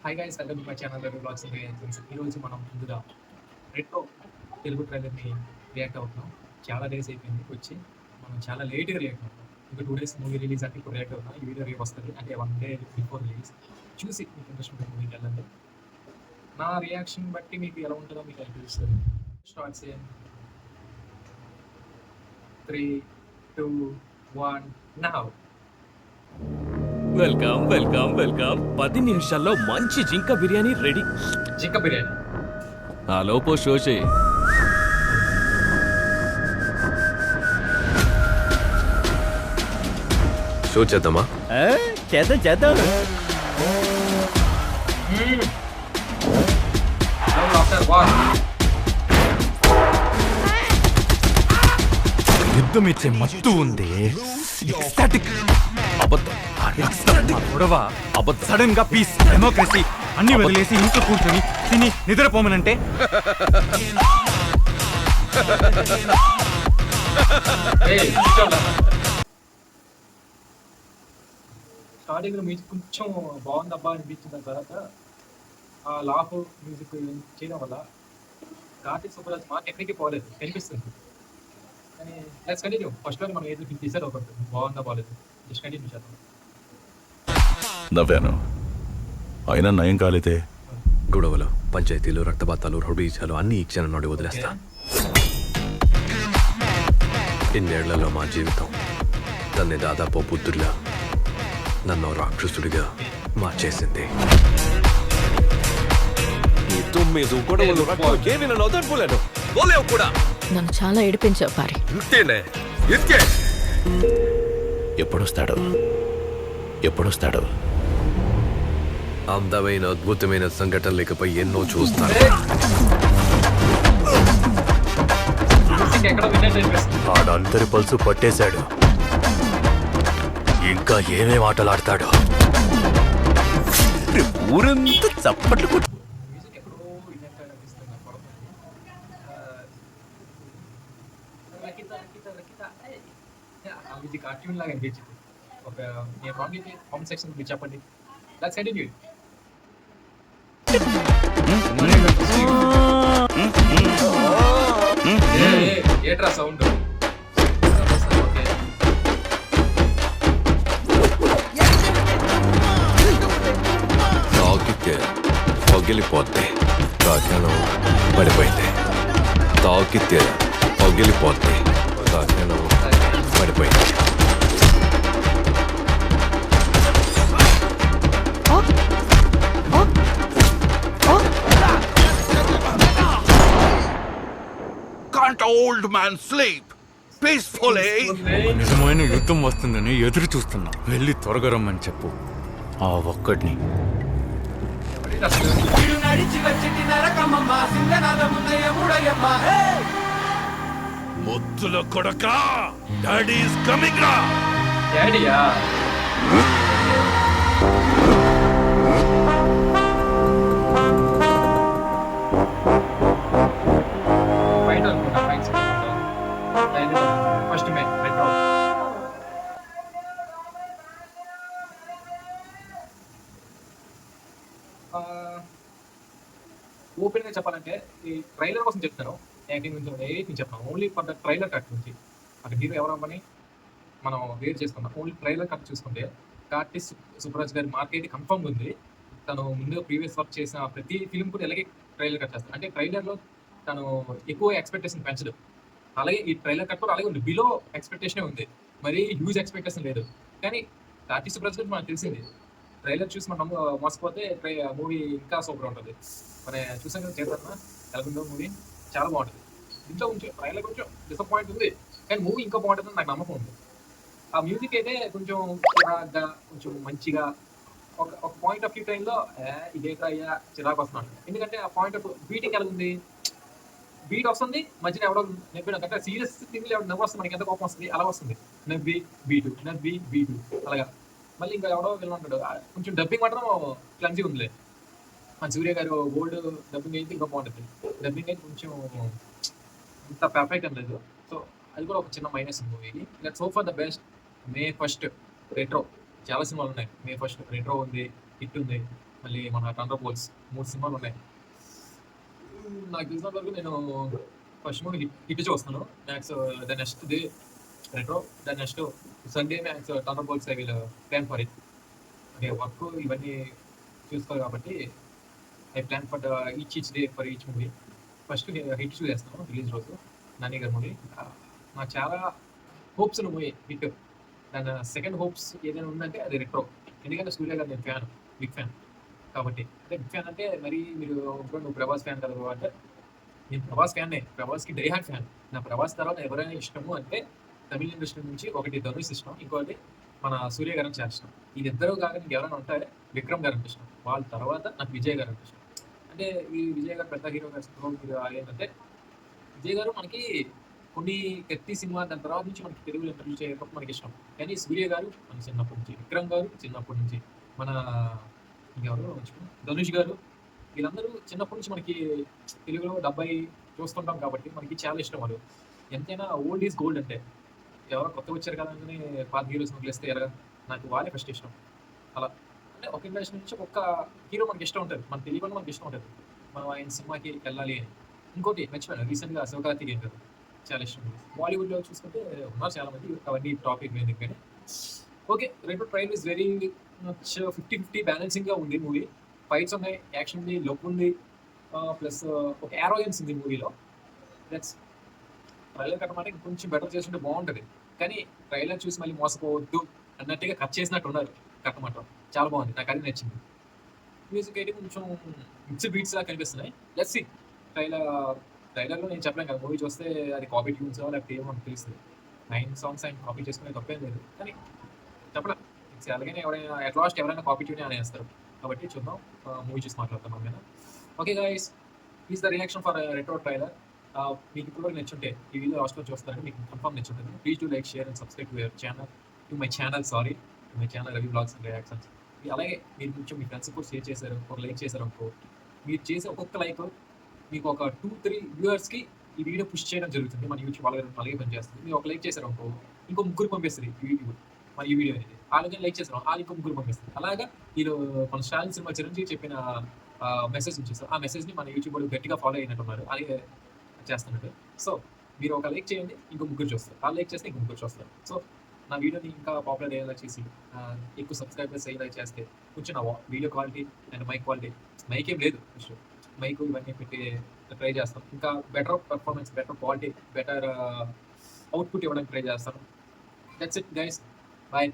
Hi guys, welcome to my channel Ravi blogs and reactions. ఈరోజు మనం ముందుగా రెట్రో తెలుగు ట్రైలర్ని రియాక్ట్ అవుతున్నాం. చాలా డేస్ అయిపోయింది వచ్చి. మనం చాలా లేట్గా రియాక్ట్ అవుతాం. ఇంకా 2 డేస్ మూవీ రిలీజ్ అంటే ఇప్పుడు రియాక్ట్ అవుతాం. ఈ వీడియో రేపు వస్తుంది, అంటే 1 డే బిఫోర్ రిలీజ్. చూసి మీకు ఇంట్రెస్ట్ ఉంటే మూవీకి వెళ్ళండి. నా రియాక్షన్ బట్టి మీకు ఎలా ఉంటుందో మీకు అది తెలుస్తుంది. Starts 3, 2, 1 now. Welcome welcome welcome 10 నిమిషాల్లో మంచి జింక బిర్యానీ రెడీ. జింక బిర్యానీ. ఆ లోపో షో చేయి. షో చేద్దామా? చేద్దాం చేద్దాం. ఆఫ్టర్ వార్ యుద్ధం ఇచ్చే మత్తు ఉంది. ఎక్స్టాటిక్ అబద్ధం గొడవ సడన్ గా పీస్ డెమోక్రసీ అన్ని వదిలేసి ఇంట్లో కూర్చొని తిని నిద్రపోమనంటే స్టార్టింగ్ లో మ్యూజిక్ కొంచెం బాగుంది అబ్బా అనిపించిన తర్వాత ఆ లాఫ్ మ్యూజిక్ చేయడం వల్ల కార్తీక్ సుబ్బరాజ్ మా టెక్నిక్ పోలేదు కనిపిస్తుంది. కానీ లెట్స్ కంటిన్యూ. ఫస్ట్ లో మనం ఏదో డిసైడ్ అవ్వకూడదు బాగుందా బాగాలేదు, జస్ట్ కంటిన్యూ చేద్దాం. నవ్వాను, అయినా నయం కాలేతే. గొడవలు, పంచాయతీలు, రక్తపాతాలు, రౌడీజాలు అన్ని ఈ క్షణం నుండి వదిలేస్తా. ఇన్నేళ్లలో మా జీవితం తన్ని దాదాపు బుద్ధుడిలా, నన్ను రాక్షసుడిగా మార్చేసింది. నన్ను చాలా ఏడిపించావు పారి. ఎప్పుడొస్తాడు ఎప్పుడొస్తాడు? అందమైన అద్భుతమైన సంఘటన లేకపోై ఎన్నో చూస్తాను. ఎక్కడ విన్నట్టు అనిపిస్తుంది. ఆడందరి పల్సు పట్టేశాడు, ఇంకా ఏమేం ఆటలాడతాడు? ఊరంతా చప్పట్లు కొట్టు. మ్యూజిక్ ఎక్కడో విన్నట్టు అనిపిస్తుంది నాకు పొరపాటు. రకిత రకిత రకిత ఆ మ్యూజిక్ ఆ ట్యూన్ లాగా అనిపించింది. ఒక నేను రాంగ్ అయితే కామెంట్ సెక్షన్ మీరు చెప్పండి. Let's continue. ఏట్రా సౌండ్? తాకితే పగిలిపోద్ది, కాకినం పడిపోయింది. తాకితే పగిలిపోద్ది, కాకినం పడిపోయింది. Can't old man sleep peacefully? నిజమైన యుద్ధం వస్తుందని ఎదురు చూస్తున్నా. వెళ్ళి త్వరగా రమ్మని చెప్పు ఆ ఒక్కడిని. ముద్దుల కొడక, డాడీ ఇస్ కమింగ్ రా. డాడీయా? ఫైట్ అనుకుంటా, ఫైట్ ఫస్ట్ మే రెట్రో. ఓపెన్ గా చెప్పాలంటే ఈ ట్రైలర్ కోసం చెప్తాను. యాక్టింగ్ గురించి నేను చెప్పాను only for the trailer cut నుంచి. అక్కడ హీరో ఎవరమ్మని మనం వేరు చేసుకున్నాం. ఓన్లీ ట్రైలర్ కట్ చూసుకుంటే కార్తీక్ సుబ్బరాజ్ గారి మార్కెట్ కన్ఫర్మ్ ఉంది. తను ముందు ప్రీవియస్ వర్క్ చేసిన ప్రతి ఫిలిం కూడా ఇలాగే ట్రైలర్ కట్ చేస్తాను. అంటే ట్రైలర్లో తను ఎక్కువ ఎక్స్పెక్టేషన్ పెంచదు. అలాగే ఈ ట్రైలర్ కట్ కూడా అలాగే ఉంది, బిలో ఎక్స్పెక్టేషనే ఉంది, మరి హ్యూజ్ ఎక్స్పెక్టేషన్ లేదు. కానీ కార్తీక్ సుబ్బరాజ్ గారికి మనకు తెలిసింది, ట్రైలర్ చూసి మనం మోసపోతే మూవీ ఇంకా సూపర్ ఉంటుంది. మన చూసాం కదా చేద్దాం ఎలాగుందో మూవీ, చాలా బాగుంటుంది. దీంట్లో కొంచెం ట్రైలర్ కొంచెం డిసప్పాయింట్ ఉంది, కానీ మూవీ ఇంకా బాగుంటుందని నాకు నమ్మకం ఉంది. ఆ మ్యూజిక్ అయితే కొంచెం చిరాగ్గా, కొంచెం మంచిగా ఒక పాయింట్ ఆఫ్ వ్యూ టైంలో ఇదేకా అయ్యా చిరాకు వస్తున్నాడు. ఎందుకంటే ఆ పాయింట్ ఆఫ్ బీటింగ్ ఎలా ఉంది, బీట్ వస్తుంది మధ్యన ఎవడో నవ్విన అంటే సీరియస్ థింగ్లు ఎవరు నవ్వు వస్తుంది, మనకి ఎంత కోపం వస్తుంది అలా వస్తుంది. నవ్వి బీటు, నవ్వి బీటు అలాగా. మళ్ళీ ఇంకా ఎవడో వెళ్ళి ఉంటాడు. కొంచెం డబ్బింగ్ మాత్రం క్లమ్జీ ఉందిలే. మన సూర్య గారు ఓల్డ్ డబ్బింగ్ అయితే ఇంకా బాగుంటుంది. డబ్బింగ్ అయితే కొంచెం అంత పర్ఫెక్ట్ అని లేదు. సో అది కూడా ఒక చిన్న మైనస్ మూవీకి. Let's hope for the best. May 1 retro చాలా సినిమాలు ఉన్నాయి. May 1 రెట్రో ఉంది, హిట్ ఉంది. మళ్ళీ మన థండర్ బోల్ట్స్ 3 సినిమాలు ఉన్నాయి. నాకు తెలిసినంత వరకు నేను ఫస్ట్ మూవీ హిట్ చూస్తాను. Max the next day Retro, the next Sunday max Thunderbolts I will plan for it. అంటే వర్క్ ఇవన్నీ చూసుకోవాలి కాబట్టి I plan for each day for each movie. First hit చూసేస్తాను రిలీజ్ రోజు, నాని గారి movie. నాకు చాలా హోప్స్ ఉన్న మూవీ హిట్. దాని సెకండ్ హోప్స్ ఏదైనా ఉందంటే అది రెట్రో. ఎందుకంటే సూర్య గారు నేను ఫ్యాన్, బిగ్ ఫ్యాన్ కాబట్టి. అంటే బిగ్ ఫ్యాన్ అంటే మరి మీరు నువ్వు ప్రభాస్ ఫ్యాన్ కదా అంటే నేను ప్రభాస్ ఫ్యాన్నే, ప్రభాస్కి డై హార్ట్ ఫ్యాన్. నా ప్రభాస్ తర్వాత ఎవరైనా ఇష్టము అంటే తమిళ ఇండస్ట్రీ నుంచి ఒకటి ధనుష్ ఇష్టం, ఇంకోటి మన సూర్య గారు చాలా ఇష్టం. ఇది ఇద్దరు కాక నీకు ఎవరైనా ఉంటారే విక్రమ్ గారు అంటే ఇష్టం. వాళ్ళ తర్వాత నాకు విజయ్ గారు అంటే ఇష్టం. అంటే ఈ విజయ్ గారు పెద్ద హీరో గారు ఏంటంటే విజయ్ గారు మనకి కొన్ని కత్తి సినిమా దాని తర్వాత నుంచి మనకి తెలుగులో ఇంటర్వ్యూ చేయకపోతే మనకి ఇష్టం. కానీ సూర్య గారు మన చిన్నప్పటి నుంచి, విక్రమ్ గారు చిన్నప్పటి నుంచి, మన ఇంకెవరు ధనుష్ గారు, వీళ్ళందరూ చిన్నప్పటి నుంచి మనకి తెలుగులో 70 చూస్తుంటాం కాబట్టి మనకి చాలా ఇష్టం వాళ్ళు. ఎంతైనా ఓల్డ్ ఈజ్ గోల్డ్. అంటే ఎవరో కొత్తగా వచ్చారు కదా అని పాత హీరోస్ వదిలేస్తే ఎలాగా, నాకు వాళ్ళే ఫస్ట్ ఇష్టం. అలా అంటే ఒక ఇండస్ట్రీ నుంచి ఒక్క హీరో మనకి ఇష్టం ఉంటుంది, మన తెలియకుండా మనకి ఇష్టం ఉంటుంది, మనం ఆయన సినిమాకి వెళ్ళాలి అని. ఇంకోటి మర్చిపోయాను, రీసెంట్గా శివకార్తికేయన్ గారు చాలా ఇష్టం. బాలీవుడ్లో చూసుకుంటే ఉన్నారు చాలా మంది, అవన్నీ టాపిక్ లేదు. కానీ ఓకే, రెండు ట్రైల్ ఇస్ వెరీ మచ్ 50-50 బ్యాలెన్సింగ్గా ఉంది మూవీ. ఫైట్స్ ఉన్నాయి, యాక్షన్ ఉంది, లుక్ ఉంది, ప్లస్ ఒక యారోగెన్స్ ఉంది మూవీలో. దట్స్ ట్రైలర్ కట్టమంటే కొంచెం బెటర్ చేస్తుంటే బాగుంటుంది. కానీ ట్రైలర్ చూసి మళ్ళీ మోసపోవద్దు అన్నట్టుగా కట్ చేసినట్టు ఉన్నారు కట్టమంటాం. చాలా బాగుంది, నాకు అది నచ్చింది. మ్యూజిక్ అయితే కొంచెం మిక్స్డ్ బీట్స్ లా కనిపిస్తున్నాయి. Let's see. ట్రైలర్లో నేను చెప్పలేను కదా, మూవీ చూస్తే అది కాపీ ట్యూన్స్ లేకపోతే ఏమో మనకు తెలుస్తుంది. 9 సాంగ్స్ ఆయన కాపీ చేసుకునే తప్పేం లేదు, కానీ చెప్పలేం. అలాగే ఎవరైనా అట్ లాస్ట్ ఎవరైనా కాపీ ట్యూన్ అనేస్తారు కాబట్టి చూద్దాం. మూవీ చూసి మాట్లాడతాం మనం. Okay guys, is the reaction for Retro trailer. మీకు ఇప్పుడు కూడా నచ్చుంటే ఈ వీడియో లాస్ట్లో చూస్తారని మీకు కన్ఫర్మ్ నచ్చుంటుంది. Please to like, share and subscribe to your channel, to my channel Ravi blogs and reactions. అలాగే మీరు కొంచెం మీ ఫ్రెండ్స్ కూడా షేర్ చేశారు, ఒక లైక్ చేశారు అనుకో, మీరు చేసే ఒక్కొక్క లైక్ మీకు ఒక 2-3 వ్యూవర్స్కి ఈ వీడియో పుష్ చేయడం జరుగుతుంది. మన యూట్యూబ్ అలాగే పనిచేస్తుంది. మీరు ఒక లైక్ చేశారు అనుకో, ఇంకో ముగ్గురు పంపిస్తుంది ఈ వీడియో, మన ఈ వీడియో అనేది. అలాగే లైక్ చేశారు, ఇంకో ముగ్గురు పంపిస్తుంది. అలాగా మీరు మన స్టాలిన్ సినిమా చిరంజీవి చెప్పిన మెసేజ్ ఉంచేస్తారు. ఆ మెసేజ్ని మన యూట్యూబ్ వాళ్ళు గట్టిగా ఫాలో అయినట్టున్నారు, అలాగే చేస్తున్నట్టు. సో మీరు ఒక లైక్ చేయండి, ఇంకో ముగ్గురు చూస్తారు. ఆ లైక్ చేస్తే ఇంకో ముగ్గురు చూస్తారు. సో నా వీడియోని ఇంకా పాపులర్ అయ్యేలా చేసి ఎక్కువ సబ్స్క్రైబర్స్ అయ్యేలా చేస్తే కొంచెం నా video quality and mic quality, mic ఏం లేదు ఫస్ట్, మైక్ ఇవన్నీ పెట్టి ట్రై చేస్తాను. ఇంకా better performance, better quality, better output ఇవ్వడానికి ట్రై చేస్తాను. That's it guys, bye.